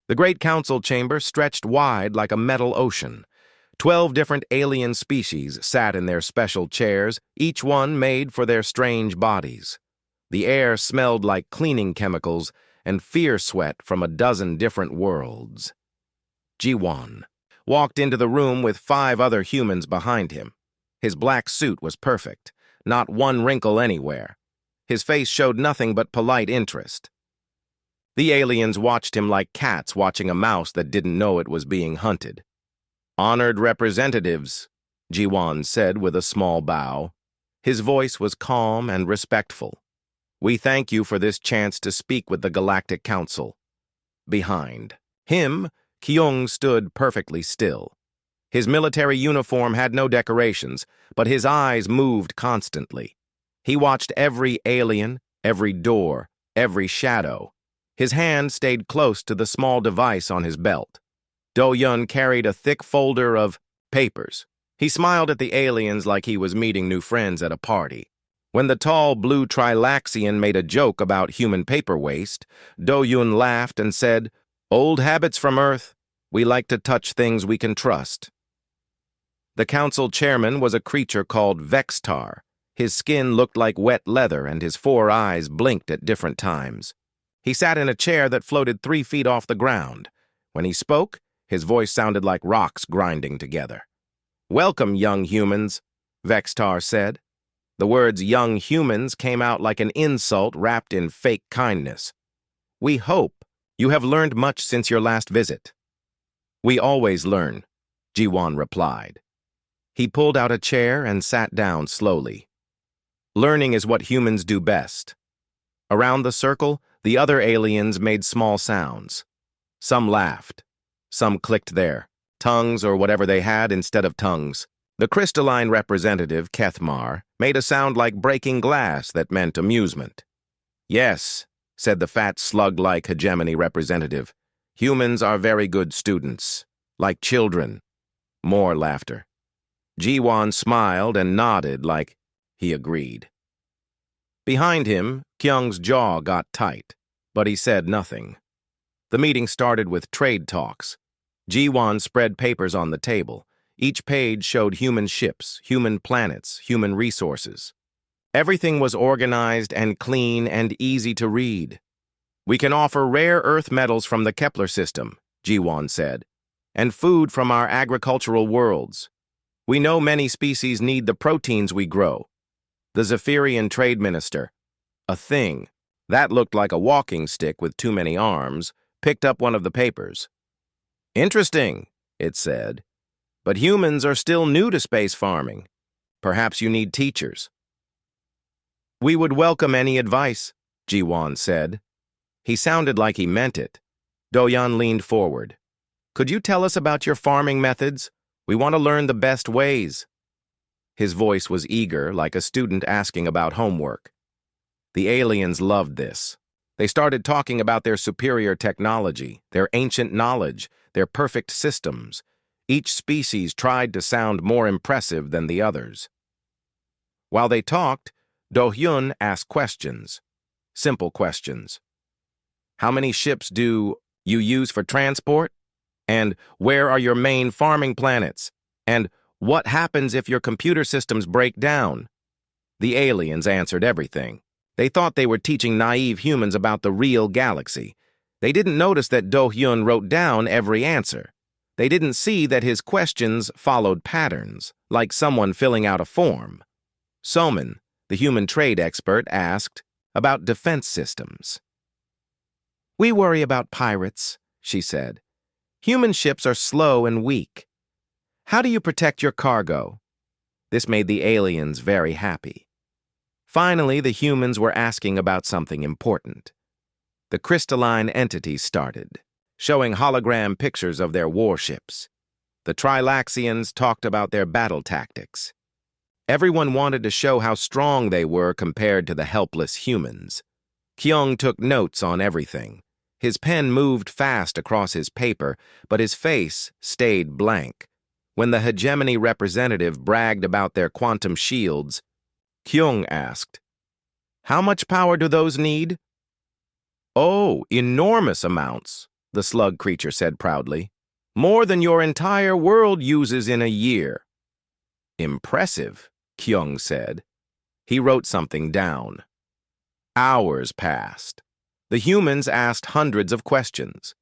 The great council chamber stretched wide like a metal ocean. 12 different alien species sat in their special chairs, each one made for their strange bodies. The air smelled like cleaning chemicals and fear sweat from a dozen different worlds. Ji-won walked into the room with 5 other humans behind him. His black suit was perfect, not one wrinkle anywhere. His face showed nothing but polite interest. The aliens watched him like cats watching a mouse that didn't know it was being hunted. "Honored representatives," Ji-won said with a small bow. His voice was calm and respectful. "We thank you for this chance to speak with the Galactic Council." Behind him, Kyung stood perfectly still. His military uniform had no decorations, but his eyes moved constantly. He watched every alien, every door, every shadow. His hand stayed close to the small device on his belt. Do-yun carried a thick folder of papers. He smiled at the aliens like he was meeting new friends at a party. When the tall blue Trilaxian made a joke about human paper waste, Do-yun laughed and said, "Old habits from Earth. We like to touch things we can trust." The council chairman was a creature called Vextar. His skin looked like wet leather and his 4 eyes blinked at different times. He sat in a chair that floated 3 feet off the ground. When he spoke, his voice sounded like rocks grinding together. "Welcome, young humans," Vextar said. The words young humans came out like an insult wrapped in fake kindness. "We hope you have learned much since your last visit." "We always learn," Ji-won replied. He pulled out a chair and sat down slowly. "Learning is what humans do best." Around the circle, the other aliens made small sounds. Some laughed. Some clicked their tongues or whatever they had instead of tongues. The crystalline representative, Kethmar, made a sound like breaking glass that meant amusement. "Yes," said the fat slug-like hegemony representative. "Humans are very good students, like children." More laughter. Ji-won smiled and nodded like he agreed. Behind him, Kyung's jaw got tight, but he said nothing. The meeting started with trade talks. Ji-won spread papers on the table. Each page showed human ships, human planets, human resources. Everything was organized and clean and easy to read. "We can offer rare earth metals from the Kepler system," Ji-won said, "and food from our agricultural worlds. We know many species need the proteins we grow." The Zephyrian trade minister, a thing that looked like a walking stick with too many arms, picked up one of the papers. "Interesting," it said, "but humans are still new to space farming. Perhaps you need teachers." "We would welcome any advice," Ji-won said. He sounded like he meant it. Do-yun leaned forward. "Could you tell us about your farming methods? We want to learn the best ways." His voice was eager, like a student asking about homework. The aliens loved this. They started talking about their superior technology, their ancient knowledge, their perfect systems. Each species tried to sound more impressive than the others. While they talked, Do-hyun asked questions. Simple questions. "How many ships do you use for transport? And where are your main farming planets? And what happens if your computer systems break down?" The aliens answered everything. They thought they were teaching naive humans about the real galaxy. They didn't notice that Do-hyun wrote down every answer. They didn't see that his questions followed patterns, like someone filling out a form. Soman, the human trade expert, asked about defense systems. "We worry about pirates," she said. "Human ships are slow and weak. How do you protect your cargo?" This made the aliens very happy. Finally, the humans were asking about something important. The crystalline entities started, showing hologram pictures of their warships. The Trilaxians talked about their battle tactics. Everyone wanted to show how strong they were compared to the helpless humans. Kyung took notes on everything. His pen moved fast across his paper, but his face stayed blank. When the hegemony representative bragged about their quantum shields, Kyung asked, "How much power do those need?" "Oh, enormous amounts," the slug creature said proudly. More than your entire world uses in a year. Impressive, Kyung said. He wrote something down. Hours passed. The humans asked hundreds of questions.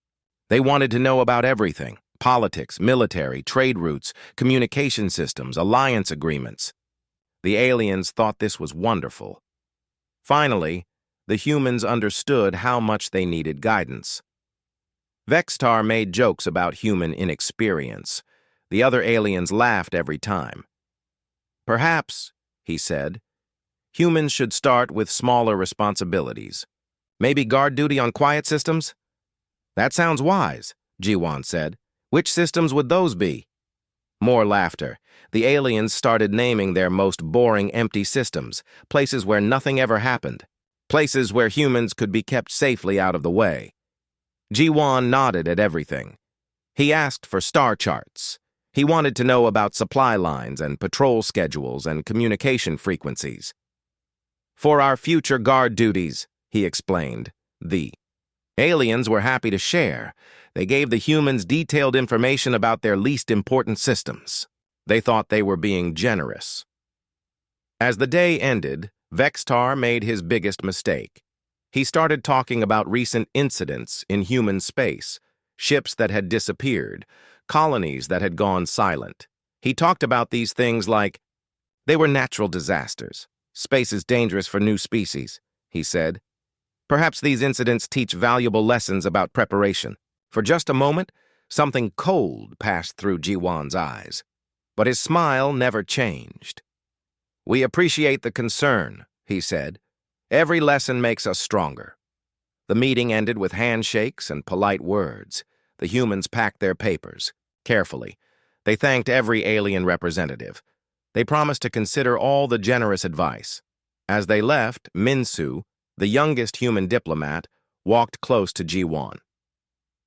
They wanted to know about everything: politics, military, trade routes, communication systems, alliance agreements. The aliens thought this was wonderful. Finally, the humans understood how much they needed guidance. Vextar made jokes about human inexperience. The other aliens laughed every time. Perhaps, he said, humans should start with smaller responsibilities. Maybe guard duty on quiet systems? That sounds wise, Jiwan said. Which systems would those be? More laughter. The aliens started naming their most boring empty systems, places where nothing ever happened, places where humans could be kept safely out of the way. Jiwan nodded at everything. He asked for star charts. He wanted to know about supply lines and patrol schedules and communication frequencies. For our future guard duties, he explained. The aliens were happy to share. They gave the humans detailed information about their least important systems. They thought they were being generous. As the day ended, Vextar made his biggest mistake. He started talking about recent incidents in human space, ships that had disappeared, colonies that had gone silent. He talked about these things like, they were natural disasters. Space is dangerous for new species, he said. Perhaps these incidents teach valuable lessons about preparation. For just a moment, something cold passed through Jiwan's eyes, but his smile never changed. We appreciate the concern, he said. Every lesson makes us stronger. The meeting ended with handshakes and polite words. The humans packed their papers, carefully. They thanked every alien representative. They promised to consider all the generous advice. As they left, Minsu, the youngest human diplomat, walked close to Jiwan.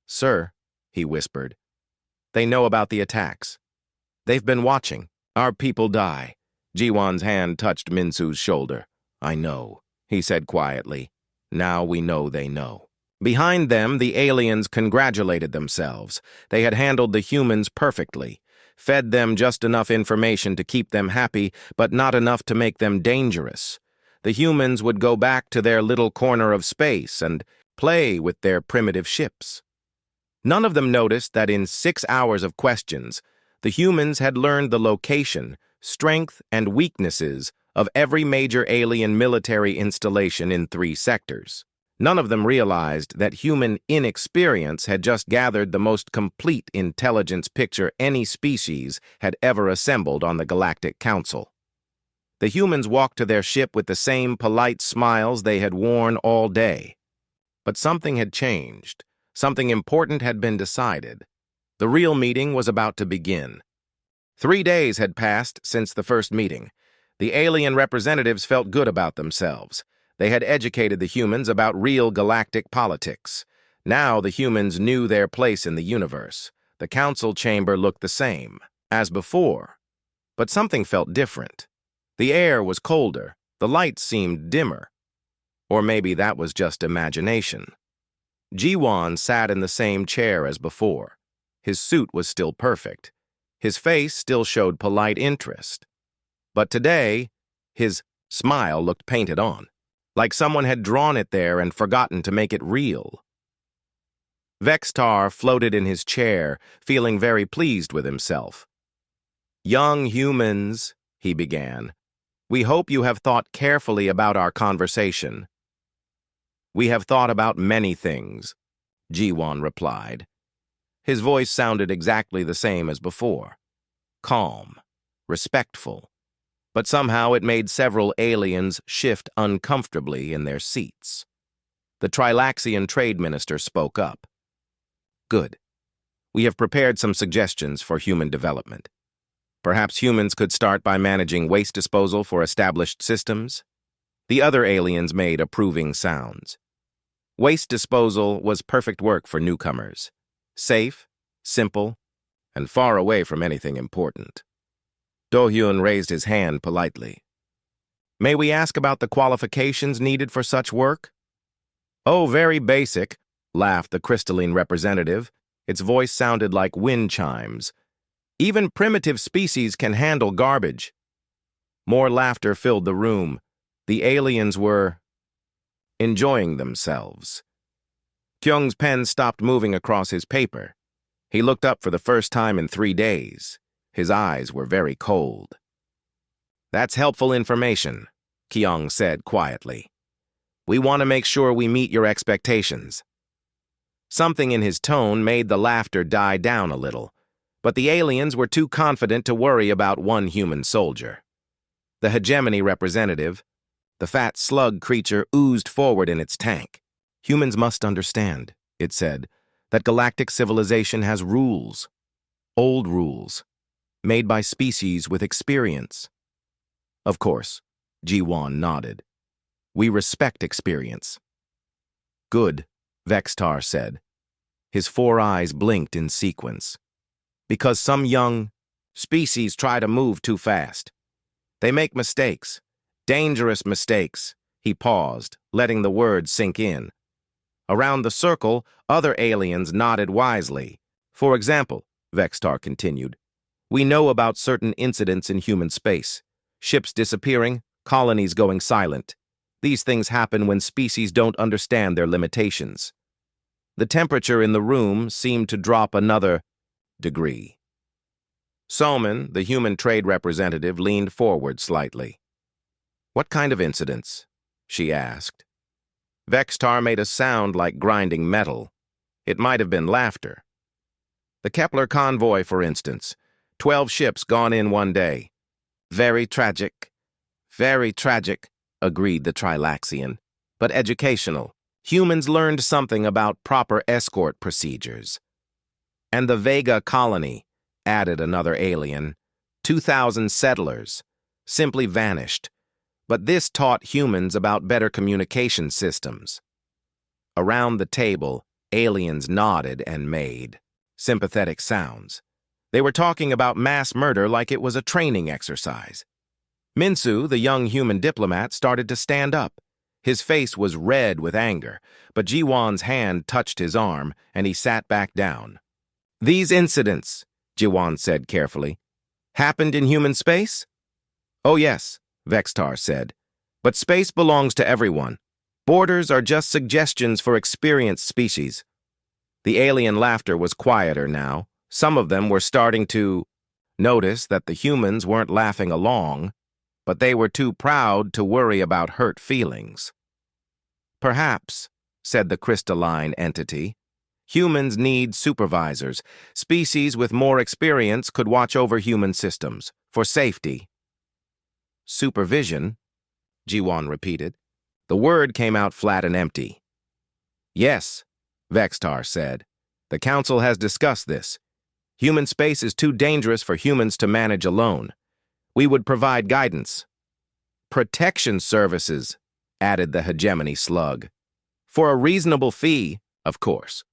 Sir, he whispered, they know about the attacks. They've been watching. Our people die. Jiwan's hand touched Minsu's shoulder. I know, he said quietly. Now we know they know. Behind them, the aliens congratulated themselves. They had handled the humans perfectly, fed them just enough information to keep them happy, but not enough to make them dangerous. The humans would go back to their little corner of space and play with their primitive ships. None of them noticed that in 6 hours of questions, the humans had learned the location, strength, and weaknesses of every major alien military installation in 3 sectors. None of them realized that human inexperience had just gathered the most complete intelligence picture any species had ever assembled on the Galactic Council. The humans walked to their ship with the same polite smiles they had worn all day. But something had changed. Something important had been decided. The real meeting was about to begin. 3 days had passed since the first meeting. The alien representatives felt good about themselves. They had educated the humans about real galactic politics. Now the humans knew their place in the universe. The council chamber looked the same as before. But something felt different. The air was colder. The lights seemed dimmer. Or maybe that was just imagination. Jiwan sat in the same chair as before. His suit was still perfect. His face still showed polite interest. But today, his smile looked painted on, like someone had drawn it there and forgotten to make it real. Vextar floated in his chair, feeling very pleased with himself. Young humans, he began, we hope you have thought carefully about our conversation. We have thought about many things, Jiwan replied. His voice sounded exactly the same as before, calm, respectful, but somehow it made several aliens shift uncomfortably in their seats. The Trilaxian trade minister spoke up. Good. We have prepared some suggestions for human development. Perhaps humans could start by managing waste disposal for established systems. The other aliens made approving sounds. Waste disposal was perfect work for newcomers. Safe, simple, and far away from anything important. Do-hyun raised his hand politely. May we ask about the qualifications needed for such work? Oh, very basic. laughed the crystalline representative. Its voice sounded like wind chimes. Even primitive species can handle garbage. More laughter filled the room. The aliens were enjoying themselves. Kyung's pen stopped moving across his paper. He looked up for the first time in 3 days. His eyes were very cold. "That's helpful information," Kyung said quietly. "We want to make sure we meet your expectations." Something in his tone made the laughter die down a little, but the aliens were too confident to worry about one human soldier. The hegemony representative, the fat slug creature, oozed forward in its tank. "Humans must understand," it said, "that galactic civilization has rules. Old rules, made by species with experience." "Of course," Ji-Won nodded. "We respect experience." "Good," Vextar said. His 4 eyes blinked in sequence. "Because some young species try to move too fast. They make mistakes, dangerous mistakes." He paused, letting the words sink in. Around the circle, other aliens nodded wisely. "For example," Vextar continued, "we know about certain incidents in human space. Ships disappearing, colonies going silent. These things happen when species don't understand their limitations." The temperature in the room seemed to drop another degree. Soman, the human trade representative, leaned forward slightly. "What kind of incidents?" she asked. Vextar made a sound like grinding metal. It might have been laughter. "The Kepler convoy, for instance. 12 ships gone in one day." Very tragic, agreed the Trilaxian, "but educational. Humans learned something about proper escort procedures." "And the Vega colony," added another alien. 2,000 settlers. Simply vanished. But this taught humans about better communication systems. Around the table, aliens nodded and made sympathetic sounds. They were talking about mass murder like it was a training exercise. Minsu, the young human diplomat, started to stand up. His face was red with anger, but Ji-Won's hand touched his arm, and he sat back down. "These incidents," Ji-Won said carefully, "happened in human space?" "Oh yes," Vextar said, "but space belongs to everyone. Borders are just suggestions for experienced species." The alien laughter was quieter now. Some of them were starting to notice that the humans weren't laughing along, but they were too proud to worry about hurt feelings. "Perhaps," said the crystalline entity, "humans need supervisors. Species with more experience could watch over human systems, for safety." "Supervision?" Ji-Won repeated. The word came out flat and empty. "Yes," Vextar said. "The Council has discussed this. Human space is too dangerous for humans to manage alone. We would provide guidance." "Protection services," added the hegemony slug. "For a reasonable fee, of course."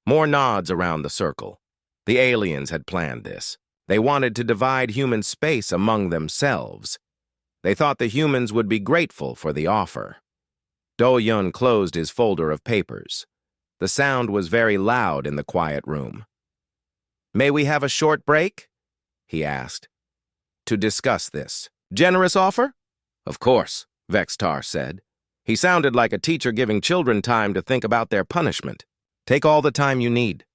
More nods around the circle. The aliens had planned this. They wanted to divide human space among themselves. They thought the humans would be grateful for the offer. Do-Yun closed his folder of papers. The sound was very loud in the quiet room. "May we have a short break?" he asked. "To discuss this. Generous offer?" "Of course," Vextar said. He sounded like a teacher giving children time to think about their punishment. "Take all the time you need."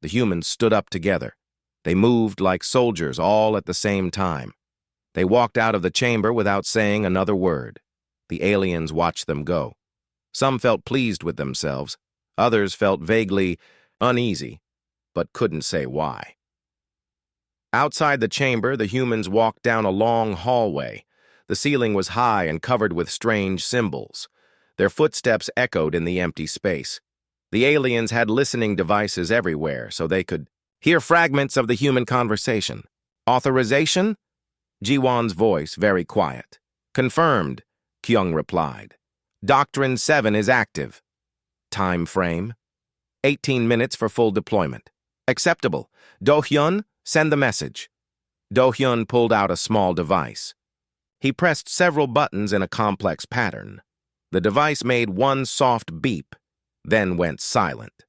The humans stood up together. They moved like soldiers all at the same time. They walked out of the chamber without saying another word. The aliens watched them go. Some felt pleased with themselves. Others felt vaguely uneasy, but couldn't say why. Outside the chamber, the humans walked down a long hallway. The ceiling was high and covered with strange symbols. Their footsteps echoed in the empty space. The aliens had listening devices everywhere, so they could hear fragments of the human conversation. "Authorization?" Ji-Won's voice very quiet. "Confirmed," Kyung replied. "Doctrine 7 is active." "Time frame?" 18 minutes for full deployment. "Acceptable. Do-Hyun, send the message." Do-Hyun pulled out a small device. He pressed several buttons in a complex pattern. The device made one soft beep. then went silent.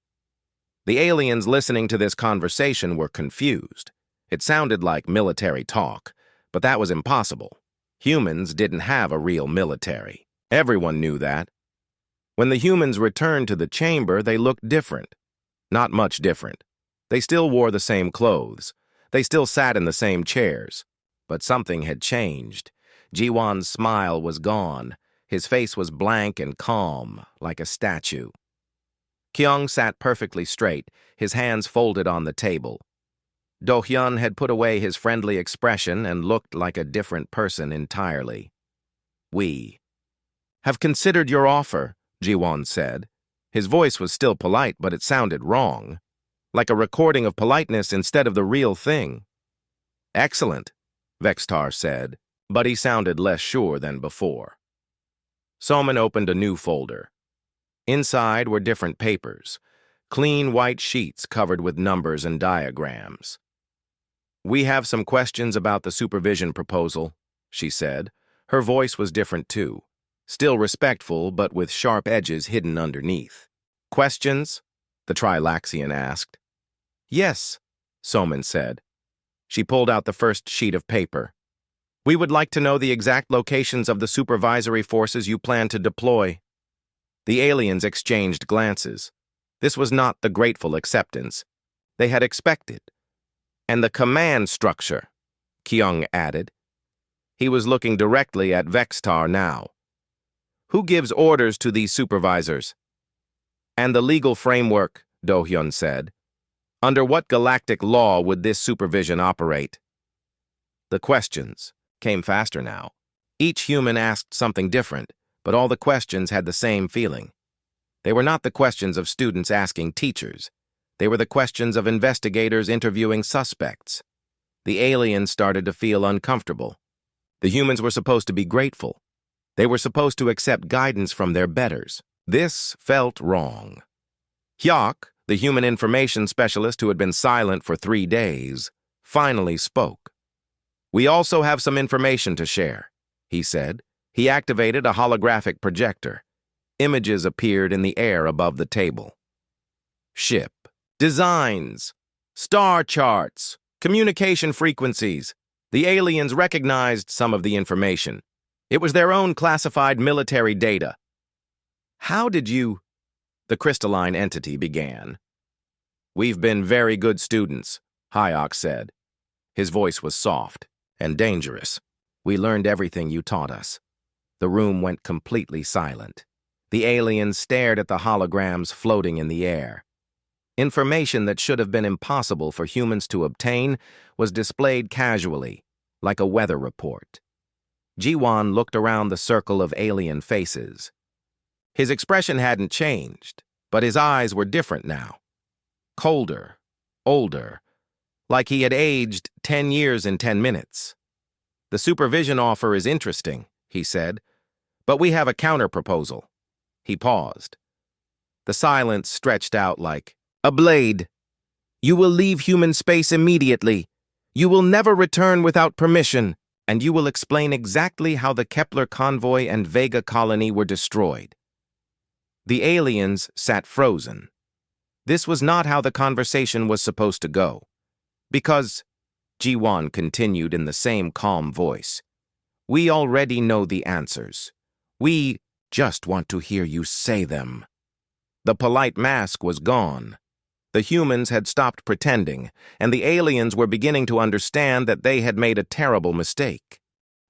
The aliens listening to this conversation were confused. It sounded like military talk, but that was impossible. Humans didn't have a real military. Everyone knew that. When the humans returned to the chamber, they looked different. Not much different. They still wore the same clothes. They still sat in the same chairs. But something had changed. Jiwon's smile was gone. His face was blank and calm, like a statue. Kyung sat perfectly straight, his hands folded on the table. Do-hyun had put away his friendly expression and looked like a different person entirely. "We have considered your offer," Jiwon said. His voice was still polite, but it sounded wrong, like a recording of politeness instead of the real thing. "Excellent," Vextar said, but he sounded less sure than before. Soman opened a new folder. Inside were different papers, clean white sheets covered with numbers and diagrams. "We have some questions about the supervision proposal," she said. Her voice was different too, still respectful but with sharp edges hidden underneath. "Questions?" the Trilaxian asked. "Yes," Soman said. She pulled out the first sheet of paper. "We would like to know the exact locations of the supervisory forces you plan to deploy." The aliens exchanged glances. This was not the grateful acceptance they had expected. "And the command structure," Kyung added. He was looking directly at Vextar now. "Who gives orders to these supervisors?" "And the legal framework," Do-hyun said. "Under what galactic law would this supervision operate?" The questions came faster now. Each human asked something different, but all the questions had the same feeling. They were not the questions of students asking teachers. They were the questions of investigators interviewing suspects. The aliens started to feel uncomfortable. The humans were supposed to be grateful. They were supposed to accept guidance from their betters. This felt wrong. Hyuk, the human information specialist who had been silent for 3 days, finally spoke. "We also have some information to share," he said. He activated a holographic projector. Images appeared in the air above the table. Ship, designs, star charts, communication frequencies. The aliens recognized some of the information. It was their own classified military data. "How did you—" the crystalline entity began. "We've been very good students," Hyok said. His voice was soft and dangerous. "We learned everything you taught us." The room went completely silent. The aliens stared at the holograms floating in the air. Information that should have been impossible for humans to obtain was displayed casually, like a weather report. Jiwon looked around the circle of alien faces. His expression hadn't changed, but his eyes were different now. Colder, older, like he had aged 10 years in 10 minutes. "The supervision offer is interesting," he said, "but we have a counter-proposal." He paused. The silence stretched out like a blade. "You will leave human space immediately. You will never return without permission, and you will explain exactly how the Kepler convoy and Vega colony were destroyed." The aliens sat frozen. This was not how the conversation was supposed to go. "Because," Jiwon continued in the same calm voice, "we already know the answers. We just want to hear you say them." The polite mask was gone. The humans had stopped pretending, and the aliens were beginning to understand that they had made a terrible mistake.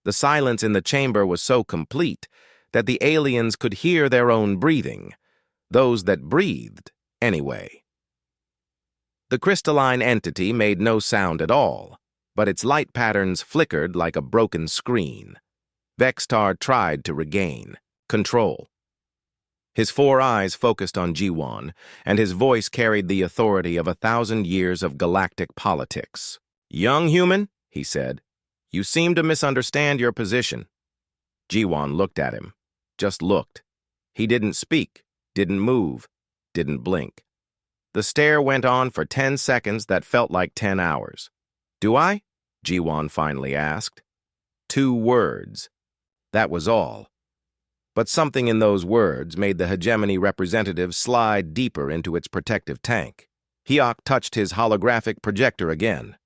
The silence in the chamber was so complete that the aliens could hear their own breathing, those that breathed, anyway. The crystalline entity made no sound at all, but its light patterns flickered like a broken screen. Vextar tried to regain control. His 4 eyes focused on Jiwon, and his voice carried the authority of 1,000 years of galactic politics. "Young human," he said, "you seem to misunderstand your position." Jiwon looked at him, just looked. He didn't speak, didn't move, didn't blink. The stare went on for 10 seconds that felt like 10 hours. "Do I?" Jiwon finally asked. 2 words. That was all. But something in those words made the hegemony representative slide deeper into its protective tank. Hyok touched his holographic projector again.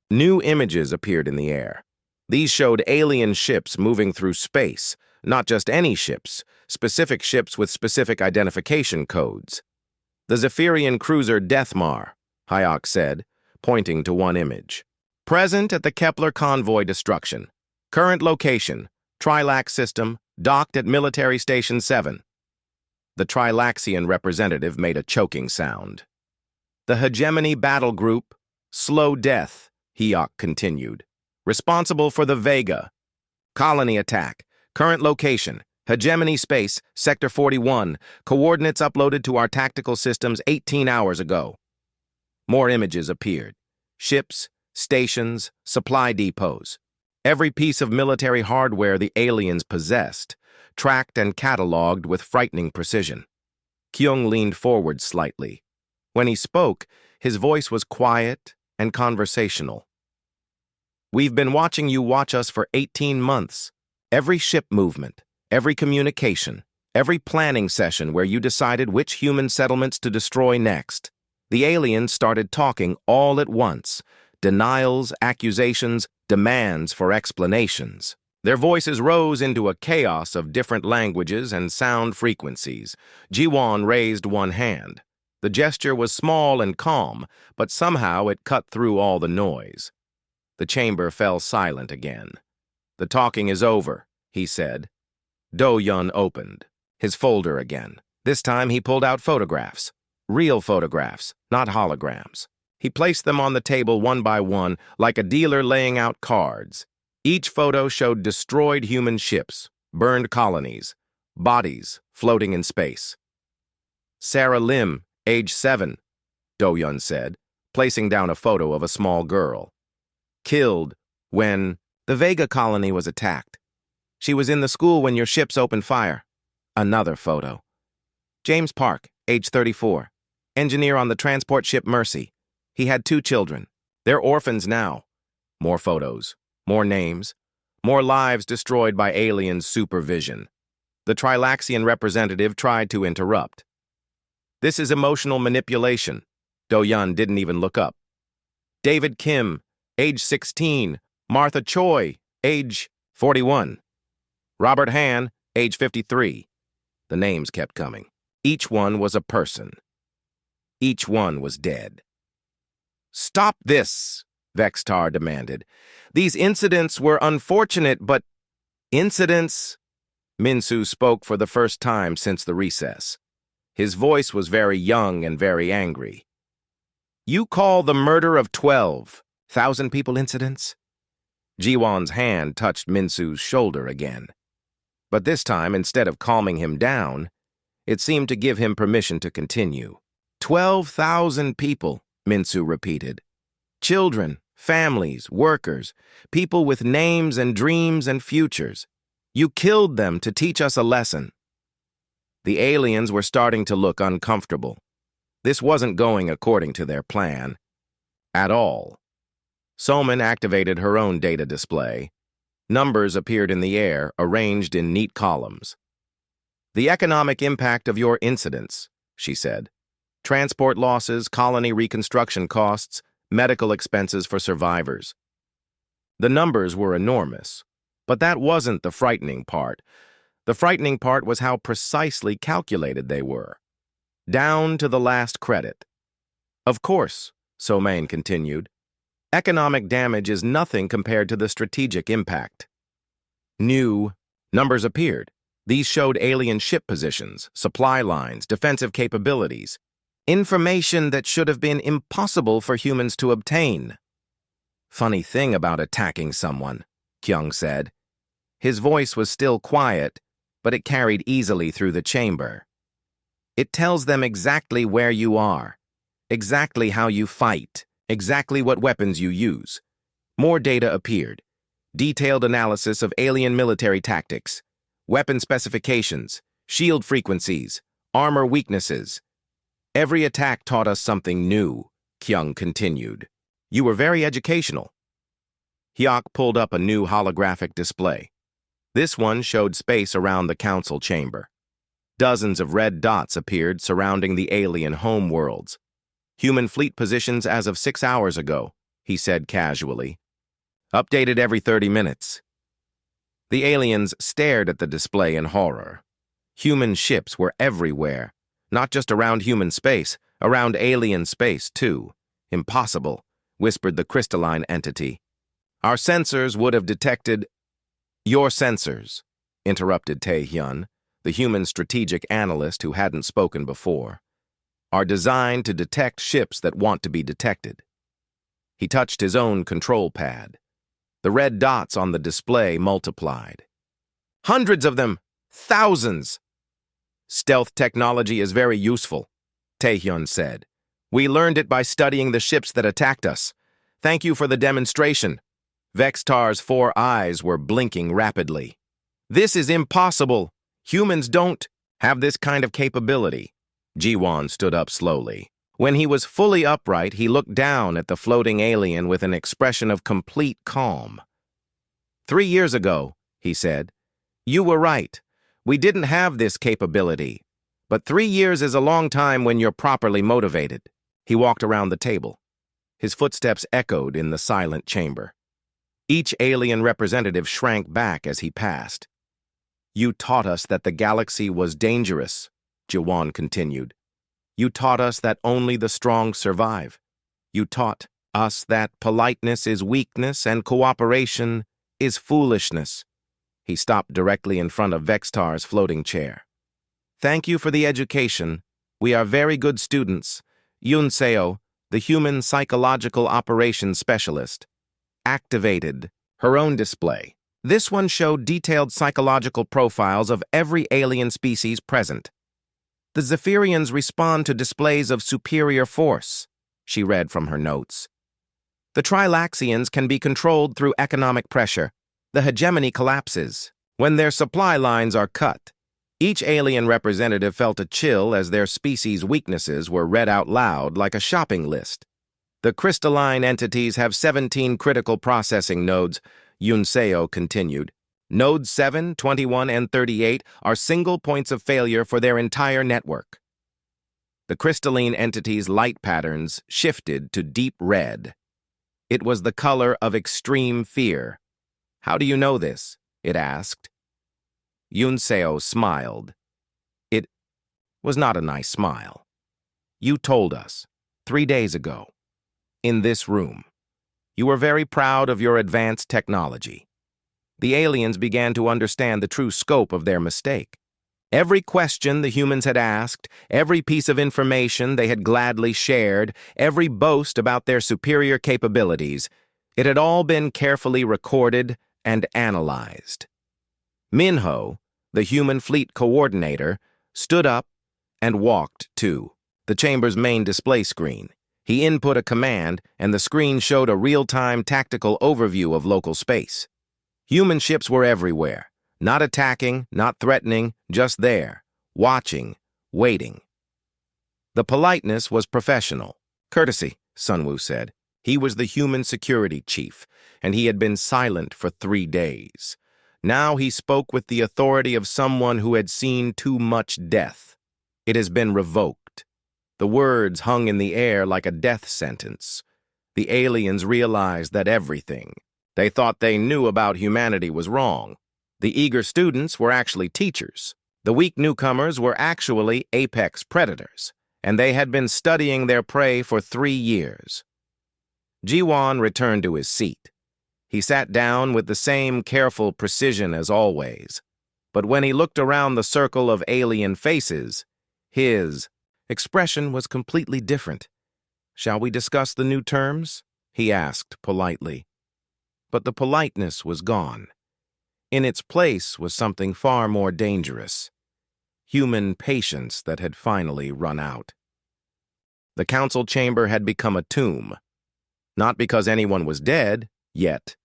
New images appeared in the air. These showed alien ships moving through space, not just any ships, specific ships with specific identification codes. The Zephyrian cruiser Deathmar, Hyok said, pointing to one image. Present at the Kepler convoy destruction. Current location, Trilax system, docked at Military Station 7. The Trilaxian representative made a choking sound. The hegemony battle group, Slow Death, Hyok continued. Responsible for the Vega. Colony attack. Current location, Hegemony Space, Sector 41. Coordinates uploaded to our tactical systems 18 hours ago. More images appeared. Ships, stations, supply depots. Every piece of military hardware the aliens possessed, tracked and cataloged with frightening precision. Kyung leaned forward slightly. When he spoke, his voice was quiet and conversational. We've been watching you watch us for 18 months. Every ship movement, every communication, every planning session where you decided which human settlements to destroy next. The aliens started talking all at once. Denials, accusations, demands for explanations. Their voices rose into a chaos of different languages and sound frequencies. Jiwon raised one hand. The gesture was small and calm, but somehow it cut through all the noise. The chamber fell silent again. The talking is over, he said. Do-Yun opened his folder again. This time he pulled out photographs. Real photographs, not holograms. He placed them on the table one by one, like a dealer laying out cards. Each photo showed destroyed human ships, burned colonies, bodies floating in space. Sarah Lim, age 7, Do-Yun said, placing down a photo of a small girl. Killed when the Vega colony was attacked. She was in the school when your ships opened fire. Another photo. James Park, age 34, engineer on the transport ship Mercy. He had 2 children. They're orphans now. More photos, more names, more lives destroyed by alien supervision. The Trilaxian representative tried to interrupt. This is emotional manipulation. Do-Yun didn't even look up. David Kim, age 16. Martha Choi, age 41. Robert Han, age 53. The names kept coming. Each one was a person. Each one was dead. Stop this, Vextar demanded. These incidents were unfortunate, but incidents? Minsu spoke for the first time since the recess. His voice was very young and very angry. You call the murder of 12,000 people incidents? Jiwon's hand touched Minsu's shoulder again. But this time, instead of calming him down, it seemed to give him permission to continue. 12,000 people, Minsu repeated. Children, families, workers, people with names and dreams and futures. You killed them to teach us a lesson. The aliens were starting to look uncomfortable. This wasn't going according to their plan. At all. Soman activated her own data display. Numbers appeared in the air, arranged in neat columns. The economic impact of your incidents, she said. Transport losses, colony reconstruction costs, medical expenses for survivors. The numbers were enormous, but that wasn't the frightening part. The frightening part was how precisely calculated they were. Down to the last credit. Of course, Somain continued, economic damage is nothing compared to the strategic impact. New numbers appeared. These showed alien ship positions, supply lines, defensive capabilities. Information that should have been impossible for humans to obtain. Funny thing about attacking someone, Kyung said. His voice was still quiet, but it carried easily through the chamber. It tells them exactly where you are, exactly how you fight, exactly what weapons you use. More data appeared. Detailed analysis of alien military tactics, weapon specifications, shield frequencies, armor weaknesses. Every attack taught us something new, Kyung continued. You were very educational. Hyok pulled up a new holographic display. This one showed space around the council chamber. Dozens of red dots appeared surrounding the alien homeworlds. Human fleet positions as of 6 hours ago, he said casually. Updated every 30 minutes. The aliens stared at the display in horror. Human ships were everywhere, not just around human space, around alien space, too. Impossible, whispered the crystalline entity. Our sensors would have detected... Your sensors, interrupted Tae-hyun, the human strategic analyst who hadn't spoken before, are designed to detect ships that want to be detected. He touched his own control pad. The red dots on the display multiplied. Hundreds of them! Thousands! Stealth technology is very useful, Tae-hyun said. We learned it by studying the ships that attacked us. Thank you for the demonstration. Vextar's 4 eyes were blinking rapidly. This is impossible. Humans don't have this kind of capability. Ji-won stood up slowly. When he was fully upright, he looked down at the floating alien with an expression of complete calm. 3 years ago, he said, you were right. We didn't have this capability. But 3 years is a long time when you're properly motivated. He walked around the table. His footsteps echoed in the silent chamber. Each alien representative shrank back as he passed. You taught us that the galaxy was dangerous, Ji-won continued. You taught us that only the strong survive. You taught us that politeness is weakness and cooperation is foolishness. He stopped directly in front of Vextar's floating chair. Thank you for the education. We are very good students. Yoon Seo, the human psychological operations specialist, activated her own display. This one showed detailed psychological profiles of every alien species present. The Zephyrians respond to displays of superior force, she read from her notes. The Trilaxians can be controlled through economic pressure. The hegemony collapses when their supply lines are cut. Each alien representative felt a chill as their species' weaknesses were read out loud like a shopping list. The crystalline entities have 17 critical processing nodes, Yoon Seo continued. Nodes 7, 21, and 38 are single points of failure for their entire network. The crystalline entity's light patterns shifted to deep red. It was the color of extreme fear. How do you know this? It asked. Yoon Seo smiled. It was not a nice smile. You told us, 3 days ago, in this room. You were very proud of your advanced technology. The aliens began to understand the true scope of their mistake. Every question the humans had asked, every piece of information they had gladly shared, every boast about their superior capabilities, it had all been carefully recorded and analyzed. Minho, the human fleet coordinator, stood up and walked to the chamber's main display screen. He input a command, and the screen showed a real-time tactical overview of local space. Human ships were everywhere, not attacking, not threatening, just there, watching, waiting. The politeness was professional. Courtesy, Sunwoo said. He was the human security chief, and he had been silent for 3 days. Now he spoke with the authority of someone who had seen too much death. It has been revoked. The words hung in the air like a death sentence. The aliens realized that everything they thought they knew about humanity was wrong. The eager students were actually teachers. The weak newcomers were actually apex predators, and they had been studying their prey for 3 years. Ji-won returned to his seat. He sat down with the same careful precision as always. But when he looked around the circle of alien faces, his expression was completely different. Shall we discuss the new terms? He asked politely. But the politeness was gone. In its place was something far more dangerous. Human patience that had finally run out. The council chamber had become a tomb. Not because anyone was dead, yet,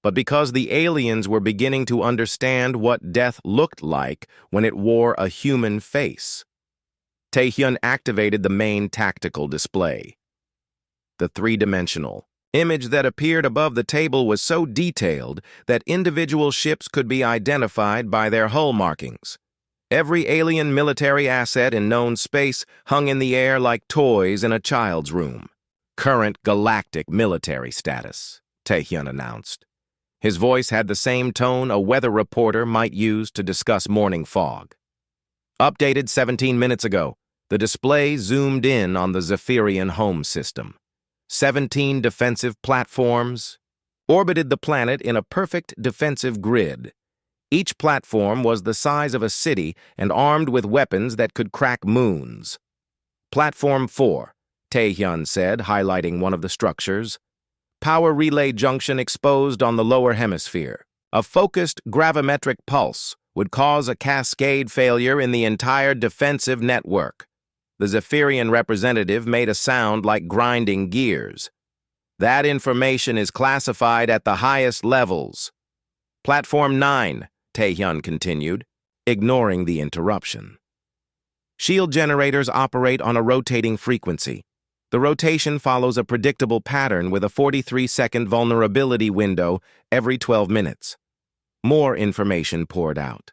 but because the aliens were beginning to understand what death looked like when it wore a human face. Tae-hyun activated the main tactical display. The three-dimensional Image that appeared above the table was so detailed that individual ships could be identified by their hull markings. Every alien military asset in known space hung in the air like toys in a child's room. Current galactic military status, Taehyun announced. His voice had the same tone a weather reporter might use to discuss morning fog. Updated 17 minutes ago, the display zoomed in on the Zephyrian home system. 17 defensive platforms orbited the planet in a perfect defensive grid. Each platform was the size of a city and armed with weapons that could crack moons. Platform 4, Taehyun said, highlighting one of the structures. Power relay junction exposed on the lower hemisphere. A focused gravimetric pulse would cause a cascade failure in the entire defensive network. The Zephyrian representative made a sound like grinding gears. That information is classified at the highest levels. Platform 9, Taehyun continued, ignoring the interruption. Shield generators operate on a rotating frequency. The rotation follows a predictable pattern with a 43-second vulnerability window every 12 minutes. More information poured out.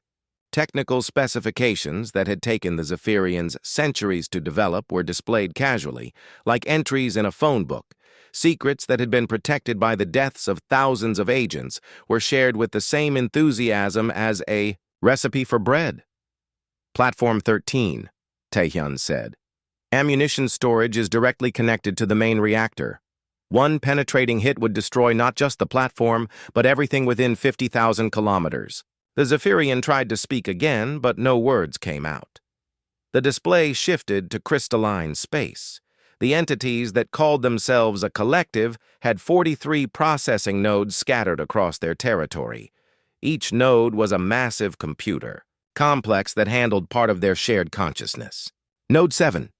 Technical specifications that had taken the Zephyrians centuries to develop were displayed casually, like entries in a phone book. Secrets that had been protected by the deaths of thousands of agents were shared with the same enthusiasm as a recipe for bread. Platform 13, Taehyun said. Ammunition storage is directly connected to the main reactor. One penetrating hit would destroy not just the platform, but everything within 50,000 kilometers. The Zephyrian tried to speak again, but no words came out. The display shifted to crystalline space. The entities that called themselves a collective had 43 processing nodes scattered across their territory. Each node was a massive computer, complex that handled part of their shared consciousness. Node 7,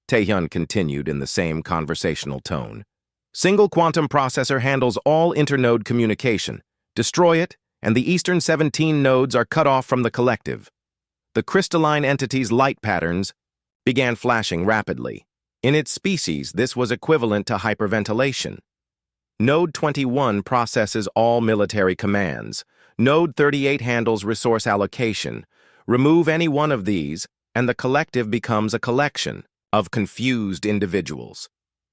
Taehyun continued in the same conversational tone. Single quantum processor handles all internode communication. Destroy it, and the eastern 17 nodes are cut off from the collective. The crystalline entity's light patterns began flashing rapidly. In its species, this was equivalent to hyperventilation. Node 21 processes all military commands. Node 38 handles resource allocation. Remove any one of these, and the collective becomes a collection of confused individuals.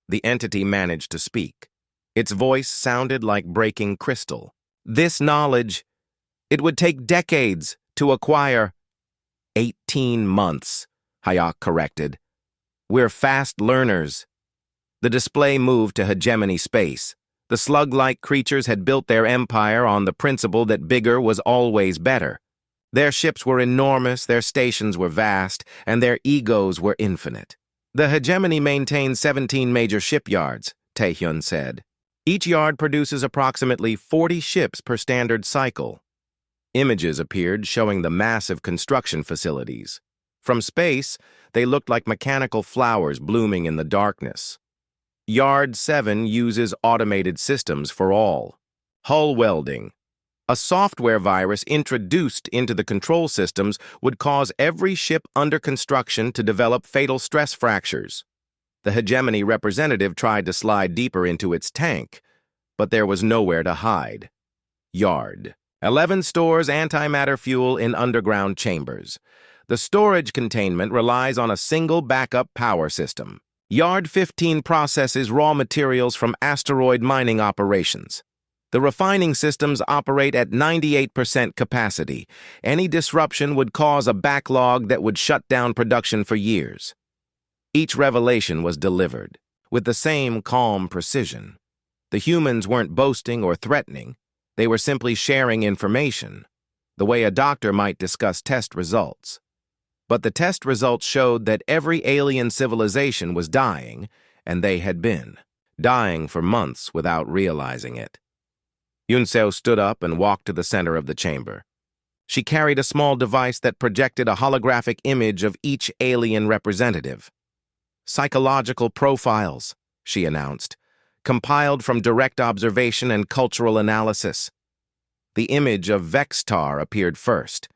The entity managed to speak. Its voice sounded like breaking crystal. This knowledge, it would take decades to acquire. 18 months, Hayek corrected. We're fast learners. The display moved to hegemony space. The slug-like creatures had built their empire on the principle that bigger was always better. Their ships were enormous, their stations were vast, and their egos were infinite. The hegemony maintains 17 major shipyards, Taehyun said. Each yard produces approximately 40 ships per standard cycle. Images appeared showing the massive construction facilities. From space, they looked like mechanical flowers blooming in the darkness. Yard 7 uses automated systems for all. Hull welding. A software virus introduced into the control systems would cause every ship under construction to develop fatal stress fractures. The hegemony representative tried to slide deeper into its tank, but there was nowhere to hide. Yard 11 stores antimatter fuel in underground chambers. The storage containment relies on a single backup power system. Yard 15 processes raw materials from asteroid mining operations. The refining systems operate at 98% capacity. Any disruption would cause a backlog that would shut down production for years. Each revelation was delivered with the same calm precision. The humans weren't boasting or threatening. They were simply sharing information, the way a doctor might discuss test results. But the test results showed that every alien civilization was dying, and they had been, dying for months without realizing it. Yunseo stood up and walked to the center of the chamber. She carried a small device that projected a holographic image of each alien representative. Psychological profiles, she announced, compiled from direct observation and cultural analysis. The image of Vextar appeared first.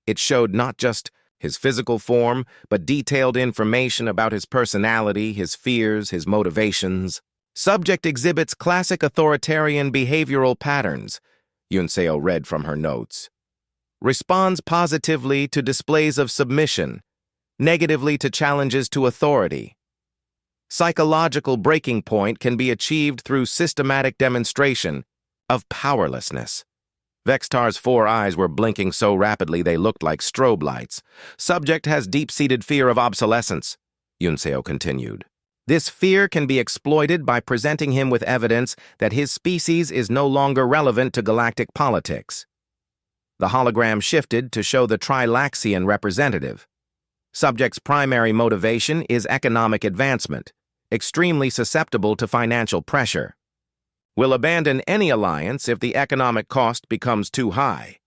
It showed not just his physical form, but detailed information about his personality, his fears, his motivations. Subject exhibits classic authoritarian behavioral patterns, Yunseo read from her notes. Responds positively to displays of submission, negatively to challenges to authority. Psychological breaking point can be achieved through systematic demonstration of powerlessness. Vextar's 4 eyes were blinking so rapidly they looked like strobe lights. Subject has deep-seated fear of obsolescence, Yunseo continued. This fear can be exploited by presenting him with evidence that his species is no longer relevant to galactic politics. The hologram shifted to show the Trilaxian representative. Subject's primary motivation is economic advancement, extremely susceptible to financial pressure. Will abandon any alliance if the economic cost becomes too high.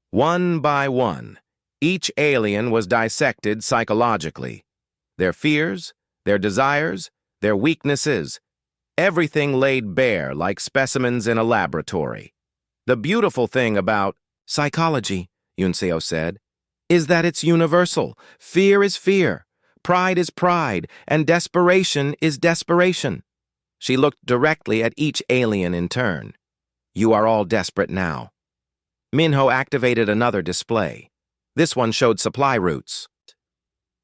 One by one, each alien was dissected psychologically. Their fears, their desires, their weaknesses, everything laid bare like specimens in a laboratory. The beautiful thing about psychology, Yunseo said, is that it's universal. Fear is fear, pride is pride, and desperation is desperation. She looked directly at each alien in turn. You are all desperate now. Minho activated another display. This one showed supply routes.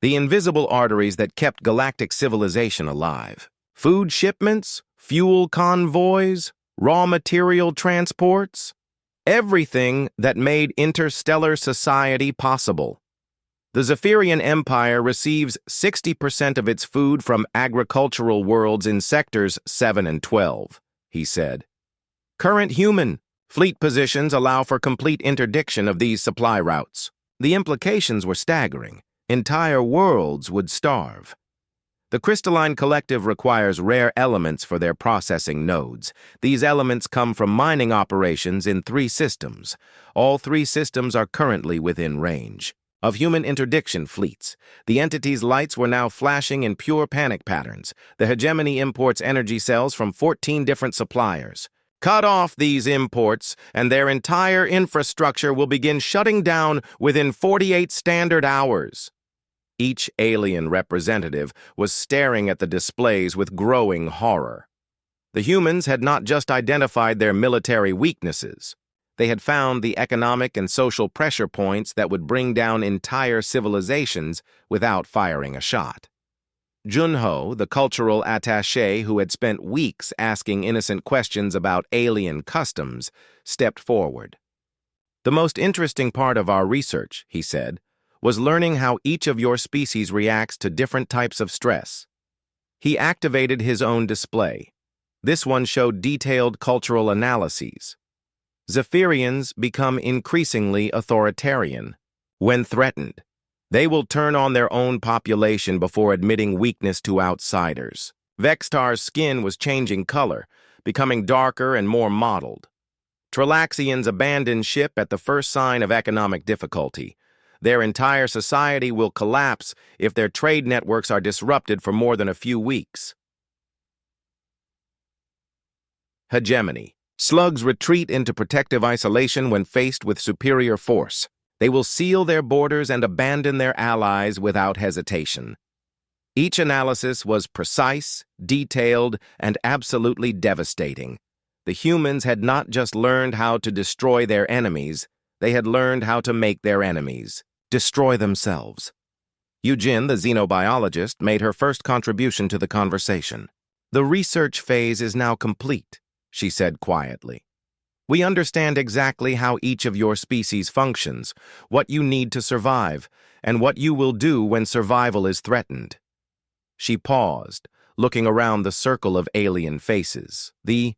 The invisible arteries that kept galactic civilization alive. Food shipments, fuel convoys, raw material transports. Everything that made interstellar society possible. The Zephyrian Empire receives 60% of its food from agricultural worlds in sectors 7 and 12, he said. Current human fleet positions allow for complete interdiction of these supply routes. The implications were staggering. Entire worlds would starve. The crystalline collective requires rare elements for their processing nodes. These elements come from mining operations in 3 systems. All 3 systems are currently within range of human interdiction fleets. The entity's lights were now flashing in pure panic patterns. The hegemony imports energy cells from 14 different suppliers. Cut off these imports, and their entire infrastructure will begin shutting down within 48 standard hours. Each alien representative was staring at the displays with growing horror. The humans had not just identified their military weaknesses. They had found the economic and social pressure points that would bring down entire civilizations without firing a shot. Junho, the cultural attaché who had spent weeks asking innocent questions about alien customs, stepped forward. The most interesting part of our research, he said, was learning how each of your species reacts to different types of stress. He activated his own display. This one showed detailed cultural analyses. Zephyrians become increasingly authoritarian. When threatened, they will turn on their own population before admitting weakness to outsiders. Vextar's skin was changing color, becoming darker and more mottled. Trilaxians abandon ship at the first sign of economic difficulty. Their entire society will collapse if their trade networks are disrupted for more than a few weeks. Hegemony. Slugs retreat into protective isolation when faced with superior force. They will seal their borders and abandon their allies without hesitation. Each analysis was precise, detailed, and absolutely devastating. The humans had not just learned how to destroy their enemies, they had learned how to make their enemies destroy themselves. Eugene, the xenobiologist, made her first contribution to the conversation. The research phase is now complete, she said quietly. We understand exactly how each of your species functions, what you need to survive, and what you will do when survival is threatened. She paused, looking around the circle of alien faces. The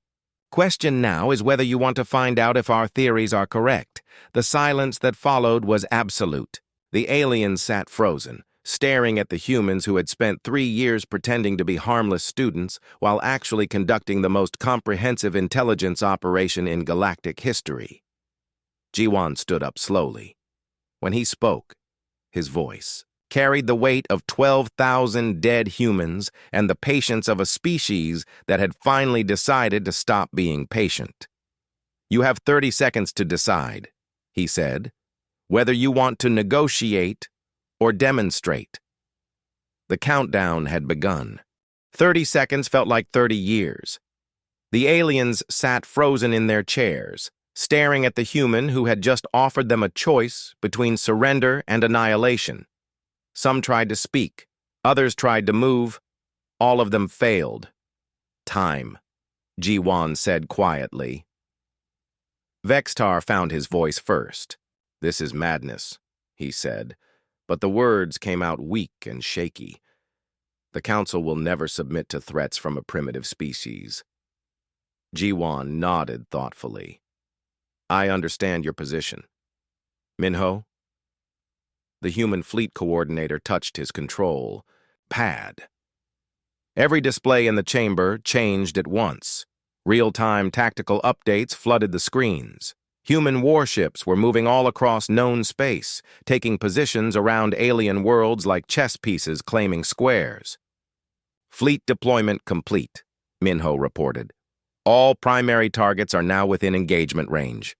question now is whether you want to find out if our theories are correct. The silence that followed was absolute. The aliens sat frozen, staring at the humans who had spent 3 years pretending to be harmless students while actually conducting the most comprehensive intelligence operation in galactic history. Jiwan stood up slowly. When he spoke, his voice carried the weight of 12,000 dead humans and the patience of a species that had finally decided to stop being patient. You have 30 seconds to decide, he said, whether you want to negotiate or demonstrate. The countdown had begun. 30 seconds felt like 30 years. The aliens sat frozen in their chairs, staring at the human who had just offered them a choice between surrender and annihilation. Some tried to speak, others tried to move. All of them failed. Time, Ji-Wan said quietly. Vextar found his voice first. "This is madness," he said, but the words came out weak and shaky. "The Council will never submit to threats from a primitive species." Ji-Wan nodded thoughtfully. "I understand your position. Minho?" The human fleet coordinator touched his control pad. Every display in the chamber changed at once. Real-time tactical updates flooded the screens. Human warships were moving all across known space, taking positions around alien worlds like chess pieces claiming squares. "Fleet deployment complete," Minho reported. "All primary targets are now within engagement range."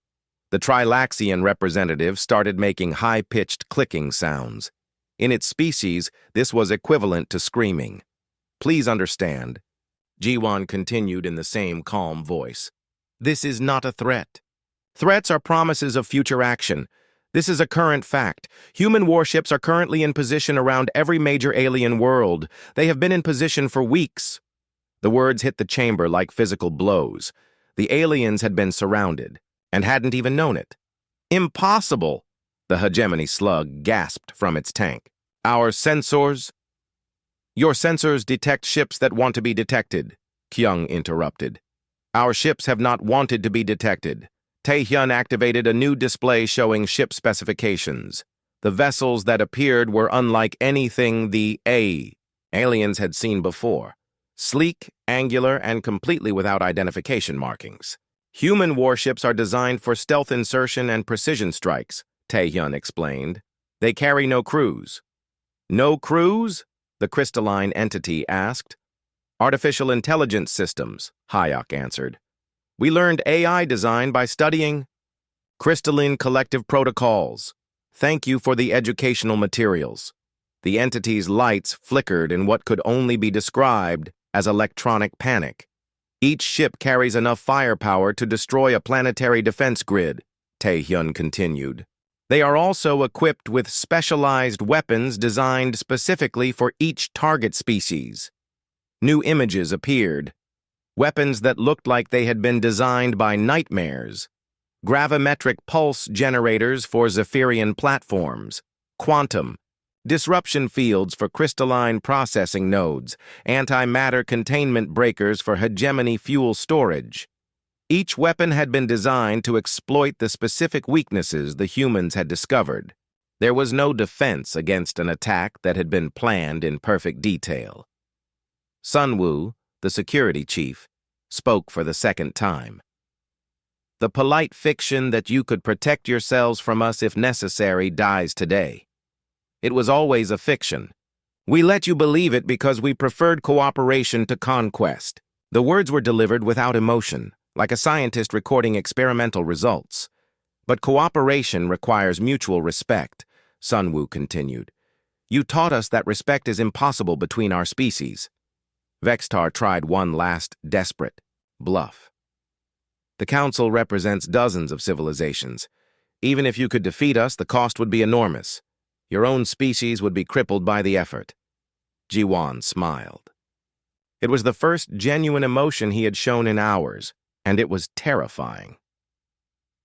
The Trilaxian representative started making high-pitched clicking sounds. In its species, this was equivalent to screaming. "Please understand," Ji-Wan continued in the same calm voice. "This is not a threat. Threats are promises of future action. This is a current fact. Human warships are currently in position around every major alien world. They have been in position for weeks." The words hit the chamber like physical blows. The aliens had been surrounded, and hadn't even known it. "Impossible!" the hegemony slug gasped from its tank. "Our sensors—" "Your sensors detect ships that want to be detected," Kyung interrupted. "Our ships have not wanted to be detected." Taehyun activated a new display showing ship specifications. The vessels that appeared were unlike anything the aliens had seen before. Sleek, angular, and completely without identification markings. "Human warships are designed for stealth insertion and precision strikes," Taehyun explained. "They carry no crews." "No crews?" the crystalline entity asked. "Artificial intelligence systems," Hayek answered. "We learned AI design by studying crystalline collective protocols. Thank you for the educational materials." The entity's lights flickered in what could only be described as electronic panic. "Each ship carries enough firepower to destroy a planetary defense grid," Taehyun continued. "They are also equipped with specialized weapons designed specifically for each target species." New images appeared. Weapons that looked like they had been designed by nightmares. Gravimetric pulse generators for Zephyrian platforms. Quantum. Disruption fields for crystalline processing nodes. Antimatter containment breakers for hegemony fuel storage. Each weapon had been designed to exploit the specific weaknesses the humans had discovered. There was no defense against an attack that had been planned in perfect detail. Sunwoo, the security chief, spoke for the second time. "The polite fiction that you could protect yourselves from us if necessary dies today. It was always a fiction. We let you believe it because we preferred cooperation to conquest." The words were delivered without emotion, like a scientist recording experimental results. "But cooperation requires mutual respect," Sunwoo continued. "You taught us that respect is impossible between our species." Vextar tried one last desperate bluff. "The Council represents dozens of civilizations. Even if you could defeat us, the cost would be enormous. Your own species would be crippled by the effort." Ji-Wan smiled. It was the first genuine emotion he had shown in hours, and it was terrifying.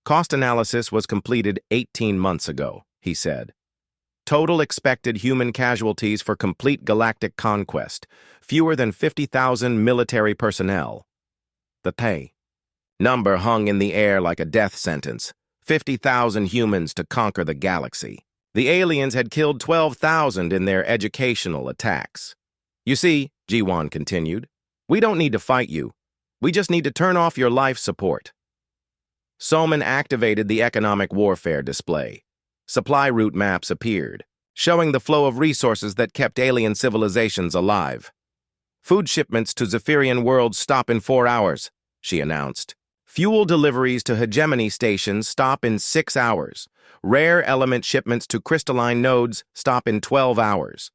"Cost analysis was completed 18 months ago," he said. "Total expected human casualties for complete galactic conquest, fewer than 50,000 military personnel. The pay number hung in the air like a death sentence. 50,000 humans to conquer the galaxy. The aliens had killed 12,000 in their educational attacks. You see," Ji-Wan continued, "we don't need to fight you. We just need to turn off your life support." Soman activated the economic warfare display. Supply route maps appeared, showing the flow of resources that kept alien civilizations alive. "Food shipments to Zephyrian worlds stop in 4 hours," she announced. "Fuel deliveries to hegemony stations stop in 6 hours. Rare element shipments to crystalline nodes stop in 12 hours.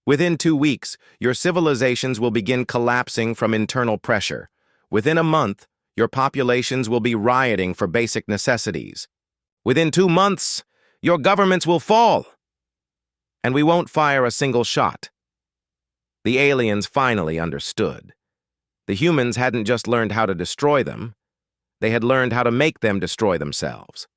Within 2 weeks, your civilizations will begin collapsing from internal pressure. Within a month, your populations will be rioting for basic necessities. Within 2 months, your governments will fall. And we won't fire a single shot. The aliens finally understood. The humans hadn't just learned how to destroy them, they had learned how to make them destroy themselves.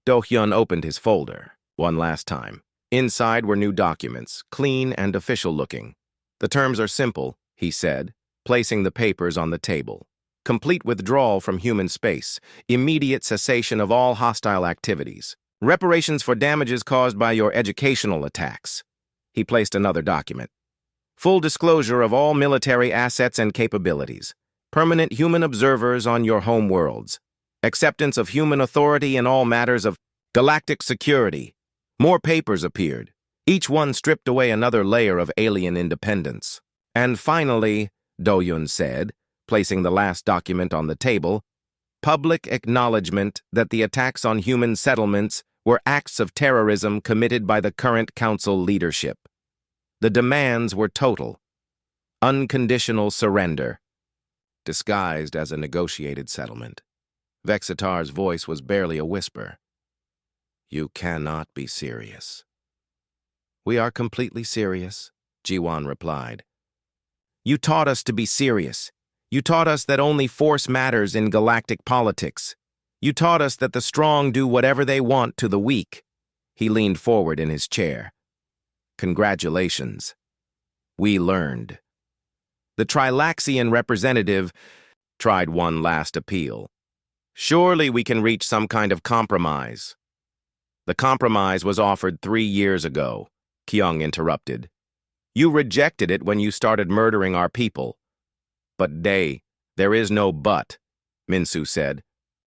Do-hyun opened his folder one last time. Inside were new documents, clean and official-looking. The terms are simple, he said, placing the papers on the table. Complete withdrawal from human space, immediate cessation of all hostile activities, reparations for damages caused by your educational attacks. He placed another document. Full disclosure of all military assets and capabilities. Permanent human observers on your home worlds. Acceptance of human authority in all matters of galactic security. More papers appeared, each one stripped away another layer of alien independence. And finally, Do-hyun said, placing the last document on the table, public acknowledgement that the attacks on human settlements were acts of terrorism committed by the current council leadership. The demands were total, unconditional surrender, disguised as a negotiated settlement. Vexitar's voice was barely a whisper. You cannot be serious. We are completely serious, Ji-won replied. You taught us to be serious. You taught us that only force matters in galactic politics. You taught us that the strong do whatever they want to the weak. He leaned forward in his chair. Congratulations. We learned. The Trilaxian representative tried one last appeal. Surely we can reach some kind of compromise. The compromise was offered 3 years ago, Kyung interrupted. You rejected it when you started murdering our people. But there is no but, Minsu said.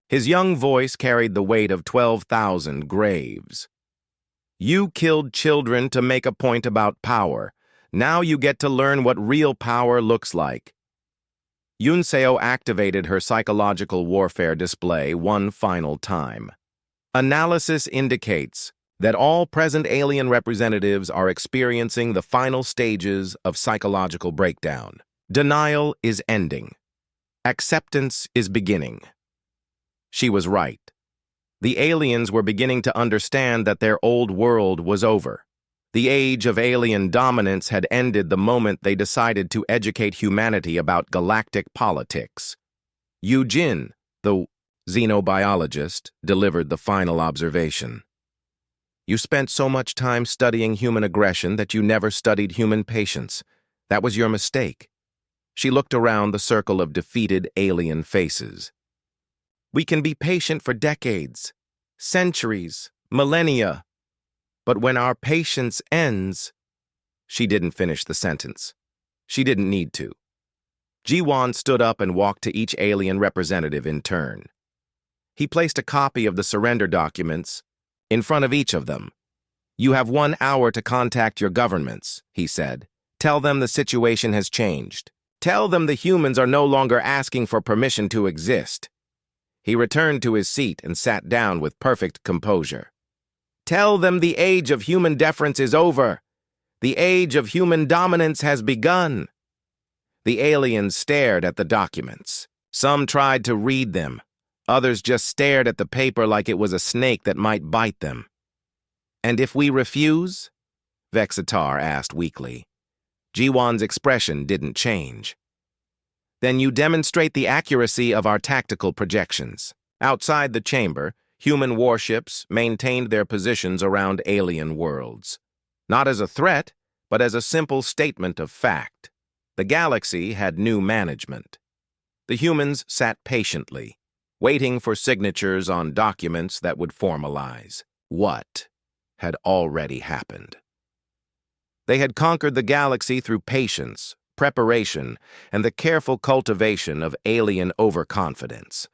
His young voice carried the weight of 12,000 graves. You killed children to make a point about power. Now you get to learn what real power looks like. Yunseo activated her psychological warfare display one final time. Analysis indicates that all present alien representatives are experiencing the final stages of psychological breakdown. Denial is ending. Acceptance is beginning. She was right. The aliens were beginning to understand that their old world was over. The age of alien dominance had ended the moment they decided to educate humanity about galactic politics. Yu Jin, the xenobiologist, delivered the final observation. You spent so much time studying human aggression that you never studied human patience. That was your mistake. She looked around the circle of defeated alien faces. We can be patient for decades, centuries, millennia. But when our patience ends... She didn't finish the sentence. She didn't need to. Ji-won stood up and walked to each alien representative in turn. He placed a copy of the surrender documents in front of each of them. You have 1 hour to contact your governments, he said. Tell them the situation has changed. Tell them the humans are no longer asking for permission to exist. He returned to his seat and sat down with perfect composure. Tell them the age of human deference is over. The age of human dominance has begun. The aliens stared at the documents. Some tried to read them. Others just stared at the paper like it was a snake that might bite them. And if we refuse? Vexitar asked weakly. Ji-won's expression didn't change. Then you demonstrate the accuracy of our tactical projections. Outside the chamber, human warships maintained their positions around alien worlds. Not as a threat, but as a simple statement of fact. The galaxy had new management. The humans sat patiently, waiting for signatures on documents that would formalize what had already happened. They had conquered the galaxy through patience, preparation, and the careful cultivation of alien overconfidence.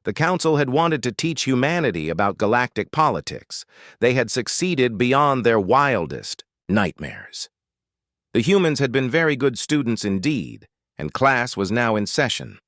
The Council had wanted to teach humanity about galactic politics. They had succeeded beyond their wildest nightmares. The humans had been very good students indeed, and class was now in session.